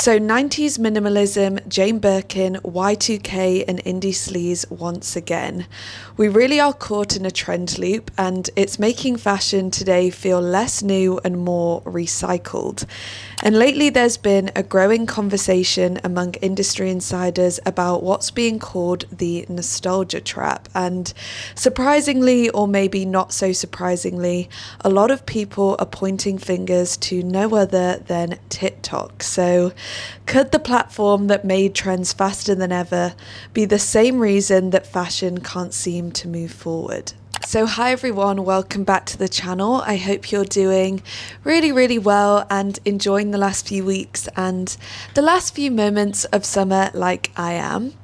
So 90s minimalism, Jane Birkin, Y2K and indie sleaze once again. We really are caught in a trend loop and it's making fashion today feel less new and more recycled. And lately there's been a growing conversation among industry insiders about what's being called the nostalgia trap. And surprisingly, or maybe not so surprisingly, a lot of people are pointing fingers to no other than TikTok. So could the platform that made trends faster than ever be the same reason that fashion can't seem to move forward? So hi everyone, welcome back to the channel. I hope you're doing really well and enjoying the last few weeks and the last few moments of summer like I am.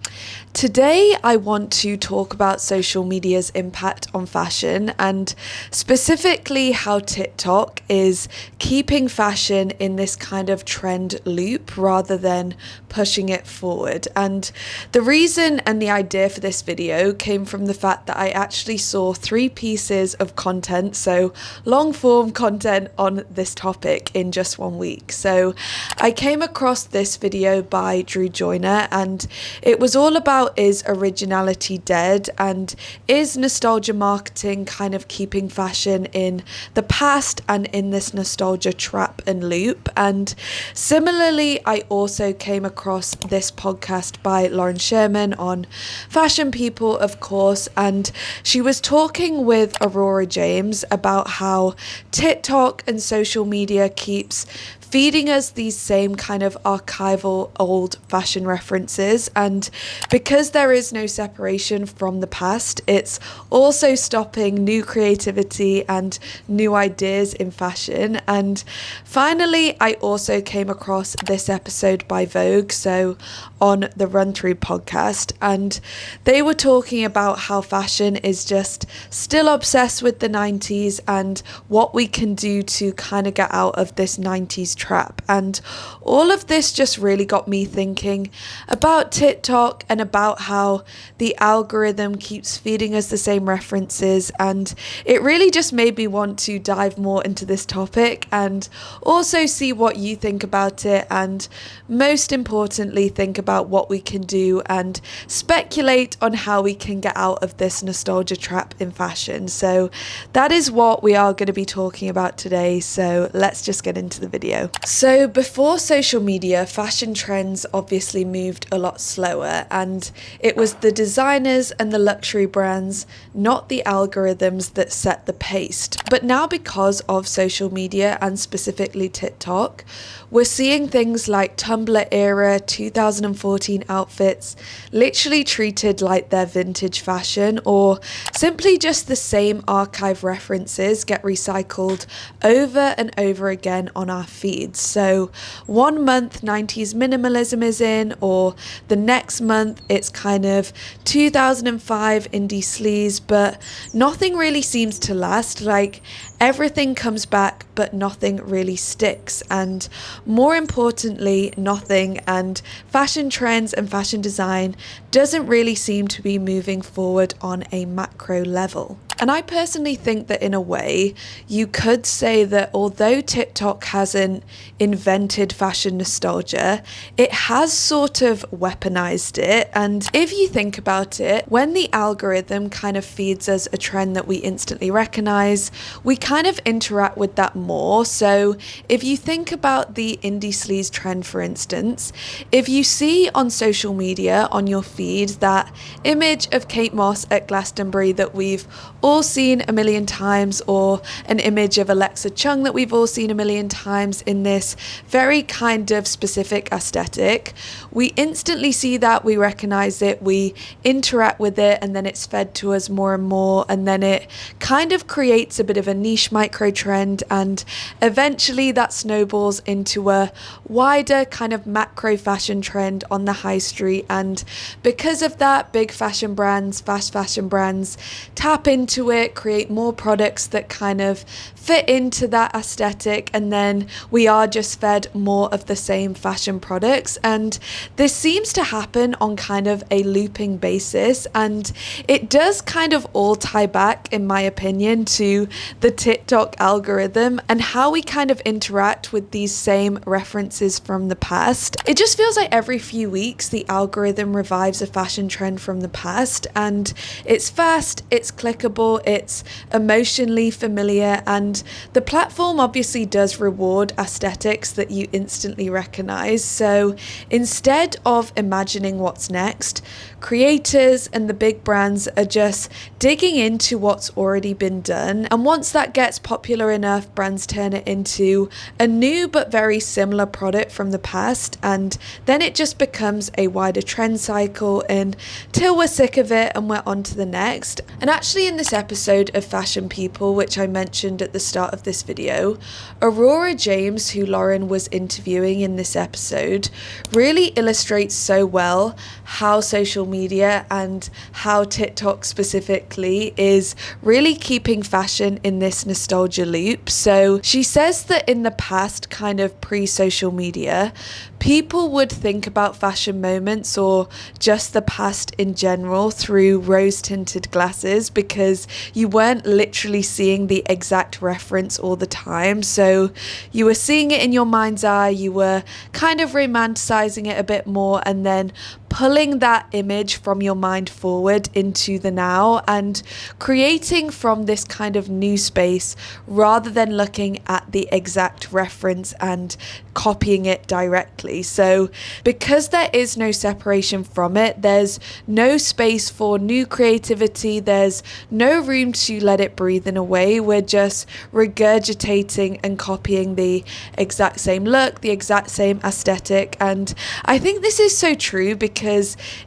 Today I want to talk about social media's impact on fashion and specifically how TikTok is keeping fashion in this kind of trend loop rather than pushing it forward. And the reason and the idea for this video came from the fact that I actually saw 3 pieces of content, so long form content on this topic in just 1 week. So I came across this video by Drew Joyner and it was all about, is originality dead and is nostalgia marketing kind of keeping fashion in the past and in this nostalgia trap and loop? And similarly, I also came across this podcast by Lauren Sherman on Fashion People, of course, and she was talking with Aurora James about how TikTok and social media keeps feeding us these same kind of archival old fashion references, and because there is no separation from the past, it's also stopping new creativity and new ideas in fashion. And finally, I also came across this episode by Vogue, so on the Run Through podcast, and they were talking about how fashion is just still obsessed with the 90s and what we can do to kind of get out of this 90s trap. And all of this just really got me thinking about TikTok and about how the algorithm keeps feeding us the same references, and it really just made me want to dive more into this topic and also see what you think about it, and most importantly think about what we can do and speculate on how we can get out of this nostalgia trap in fashion. So that is what we are going to be talking about today, so let's just get into the video. So before social media, fashion trends obviously moved a lot slower, and it was the designers and the luxury brands, not the algorithms, that set the pace. But now, because of social media and specifically TikTok, we're seeing things like Tumblr era 2014 outfits literally treated like they're vintage fashion, or simply just the same archive references get recycled over and over again on our feeds. So 1 month 90s minimalism is in, or the next month it's kind of 2005 indie sleaze, but nothing really seems to last. Like, everything comes back but nothing really sticks, and more importantly, nothing and fashion trends and fashion design doesn't really seem to be moving forward on a macro level. And I personally think that in a way you could say that although TikTok hasn't invented fashion nostalgia, it has sort of weaponized it. And if you think about it, when the algorithm kind of feeds us a trend that we instantly recognize, we kind of interact with that more. So if you think about the indie sleaze trend, for instance, if you see on social media on your feed that image of Kate Moss at Glastonbury that we've all seen a million times, or an image of Alexa Chung that we've all seen a million times in this very kind of specific aesthetic, we instantly see that, we recognize it, we interact with it, and then it's fed to us more and more, and then it kind of creates a bit of a niche micro trend, and eventually that snowballs into a wider kind of macro fashion trend on the high street. And because of that, big fashion brands, fast fashion brands tap into into it, create more products that kind of fit into that aesthetic, and then we are just fed more of the same fashion products. And this seems to happen on kind of a looping basis, and it does kind of all tie back, in my opinion, to the TikTok algorithm and how we kind of interact with these same references from the past. It just feels like every few weeks the algorithm revives a fashion trend from the past, and it's fast, it's clickable, it's emotionally familiar, and the platform obviously does reward aesthetics that you instantly recognize. So instead of imagining what's next, creators and the big brands are just digging into what's already been done, and once that gets popular enough, brands turn it into a new but very similar product from the past, and then it just becomes a wider trend cycle until we're sick of it and we're on to the next. And actually, in this episode of Fashion People, which I mentioned at the start of this video, Aurora James, who Lauren was interviewing in this episode, really illustrates so well how social media and how TikTok specifically is really keeping fashion in this nostalgia loop. So she says that in the past, kind of pre-social media, people would think about fashion moments or just the past in general through rose-tinted glasses, because you weren't literally seeing the exact reference all the time. So you were seeing it in your mind's eye, you were kind of romanticizing it a bit more, and then pulling that image from your mind forward into the now and creating from this kind of new space rather than looking at the exact reference and copying it directly. So because there is no separation from it, there's no space for new creativity, there's no room to let it breathe in a way. We're just regurgitating and copying the exact same look, the exact same aesthetic. And I think this is so true, because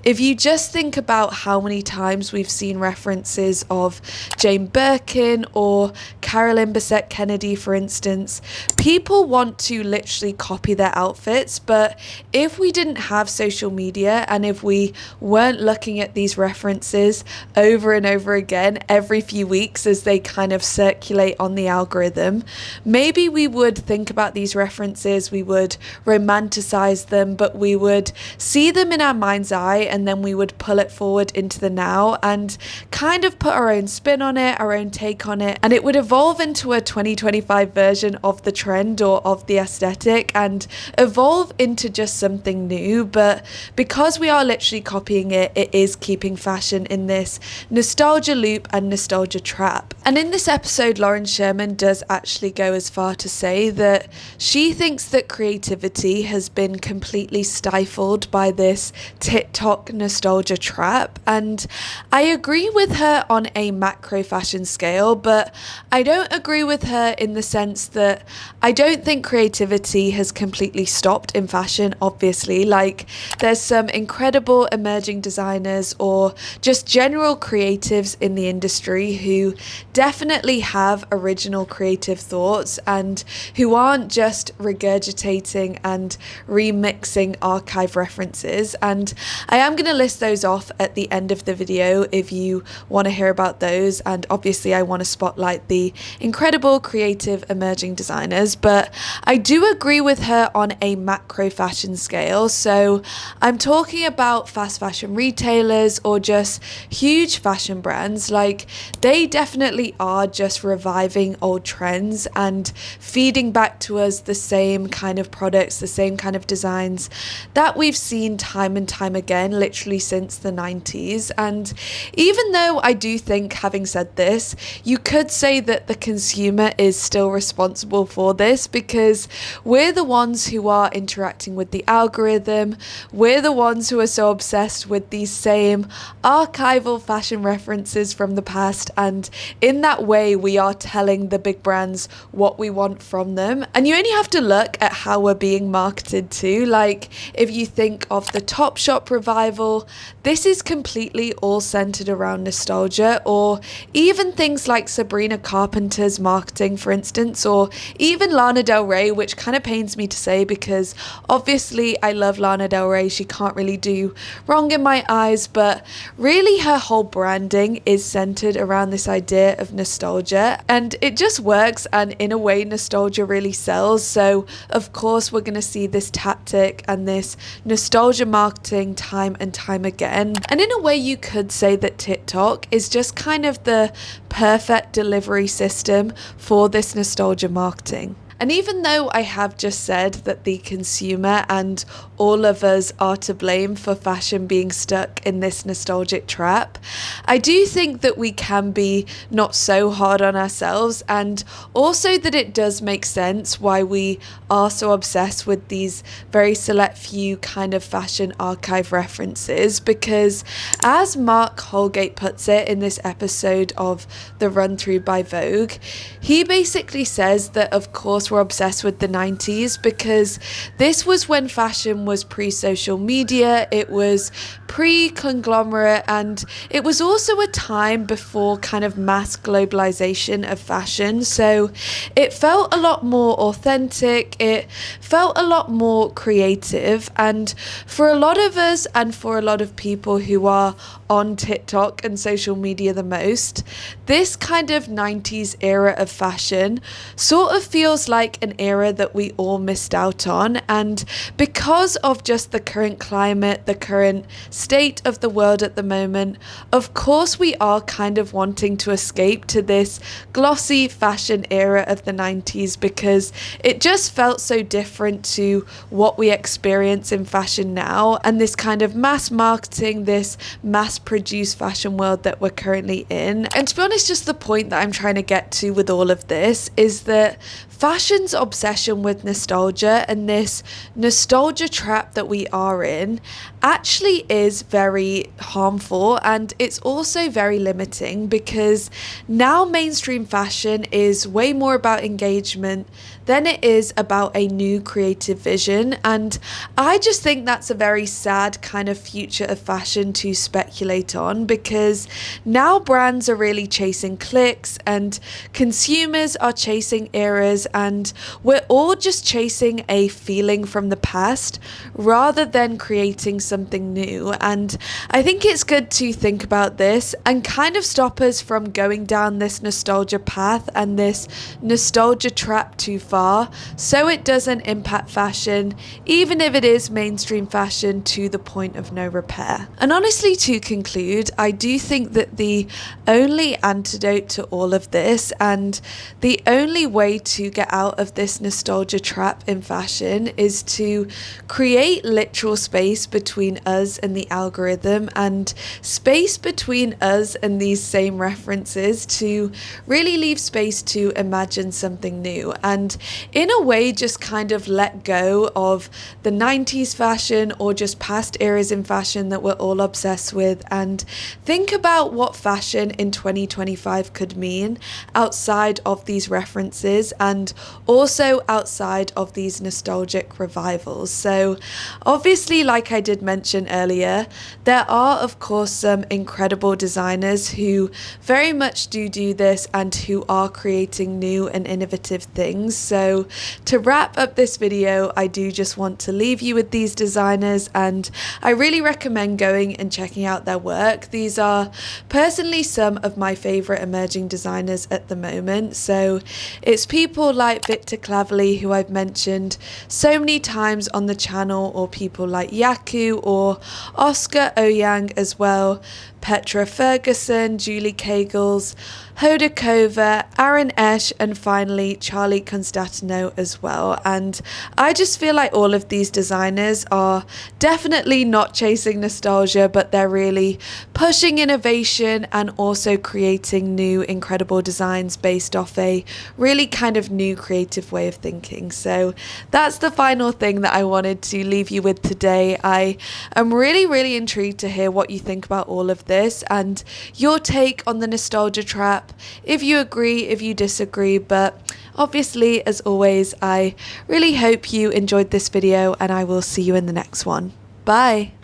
if you just think about how many times we've seen references of Jane Birkin or Carolyn Bessette Kennedy, for instance, people want to literally copy their outfits. But if we didn't have social media, and if we weren't looking at these references over and over again every few weeks as they kind of circulate on the algorithm, maybe we would think about these references, we would romanticize them, but we would see them in our mind's eye, and then we would pull it forward into the now and kind of put our own spin on it, our own take on it, and it would evolve into a 2025 version of the trend or of the aesthetic and evolve into just something new. But because we are literally copying it, it is keeping fashion in this nostalgia loop and nostalgia trap. And in this episode, Lauren Sherman does actually go as far to say that she thinks that creativity has been completely stifled by this TikTok nostalgia trap. And I agree with her on a macro fashion scale, but I don't agree with her in the sense that I don't think creativity has completely stopped in fashion, obviously. Like, there's some incredible emerging designers or just general creatives in the industry who definitely have original creative thoughts and who aren't just regurgitating and remixing archive references. And I am going to list those off at the end of the video if you want to hear about those. And obviously I want to spotlight the incredible creative emerging designers, but I do agree with her on a macro fashion scale. So I'm talking about fast fashion retailers or just huge fashion brands. Like, they definitely are just reviving old trends and feeding back to us the same kind of products, the same kind of designs that we've seen time and time again, literally since the 90s. And even though I do think, having said this, you could say that the consumer is still responsible for this, because we're the ones who are interacting with the algorithm, we're the ones who are so obsessed with these same archival fashion references from the past, and in that way we are telling the big brands what we want from them. And you only have to look at how we're being marketed to. Like, if you think of the Topshop revival, this is completely all centered around nostalgia, or even things like Sabrina Carpenter's marketing, for instance, or even Lana Del Rey, which kind of pains me to say because Obviously, I love Lana Del Rey. She can't really do wrong in my eyes, but really her whole branding is centered around this idea of nostalgia, and it just works, and in a way nostalgia really sells. So of course we're going to see this tactic and this nostalgia marketing time and time again. And in a way you could say that TikTok is just kind of the perfect delivery system for this nostalgia marketing. And even though I have just said that the consumer and all of us are to blame for fashion being stuck in this nostalgic trap, I do think that we can be not so hard on ourselves, and also that it does make sense why we are so obsessed with these very select few kind of fashion archive references, because as Mark Holgate puts it in this episode of The Run Through by Vogue, he basically says that of course we're obsessed with the 90s because this was when fashion was pre-social media, it was pre-conglomerate, and it was also a time before kind of mass globalization of fashion. So it felt a lot more authentic, it felt a lot more creative, and for a lot of us and for a lot of people who are on TikTok and social media the most, this kind of 90s era of fashion sort of feels like an era that we all missed out on. And because of just the current climate, the current state of the world at the moment, of course we are kind of wanting to escape to this glossy fashion era of the 90s because it just felt so different to what we experience in fashion now, and this kind of mass marketing, this mass produced fashion world that we're currently in. And to be honest, just the point that I'm trying to get to with all of this is that fashion's obsession with nostalgia and this nostalgia trap that we are in actually is very harmful, and it's also very limiting because now mainstream fashion is way more about engagement than it is about a new creative vision. And I just think that's a very sad kind of future of fashion to speculate on, because now brands are really chasing clicks and consumers are chasing eras, and we're all just chasing a feeling from the past rather than creating something new. And I think it's good to think about this and kind of stop us from going down this nostalgia path and this nostalgia trap too far, so it doesn't impact fashion, even if it is mainstream fashion, to the point of no repair. And honestly, to conclude, I do think that the only antidote to all of this, and the only way to get out of this nostalgia trap in fashion, is to create literal space between us and the algorithm, and space between us and these same references, to really leave space to imagine something new, and in a way just kind of let go of the 90s fashion or just past eras in fashion that we're all obsessed with, and think about what fashion in 2025 could mean outside of these references and also outside of these nostalgic revivals. So obviously, like I did mention earlier, there are of course some incredible designers who very much do this and who are creating new and innovative things. So to wrap up this video, I do just want to leave you with these designers, and I really recommend going and checking out their work. These are personally some of my favorite emerging designers at the moment. So it's people like Victor Claverley, who I've mentioned so many times on the channel, or people like Yaku or Oscar Oyang as well, Petra Ferguson, Julie Kagels, Hoda Kova, Aaron Esch, and finally Charlie Constantino as well. And I just feel like all of these designers are definitely not chasing nostalgia, but they're really pushing innovation and also creating new incredible designs based off a really kind of new creative way of thinking. So that's the final thing that I wanted to leave you with today. I am really intrigued to hear what you think about all of this and your take on the nostalgia trap, if you agree, if you disagree. But obviously, as always, I really hope you enjoyed this video, and I will see you in the next one. Bye.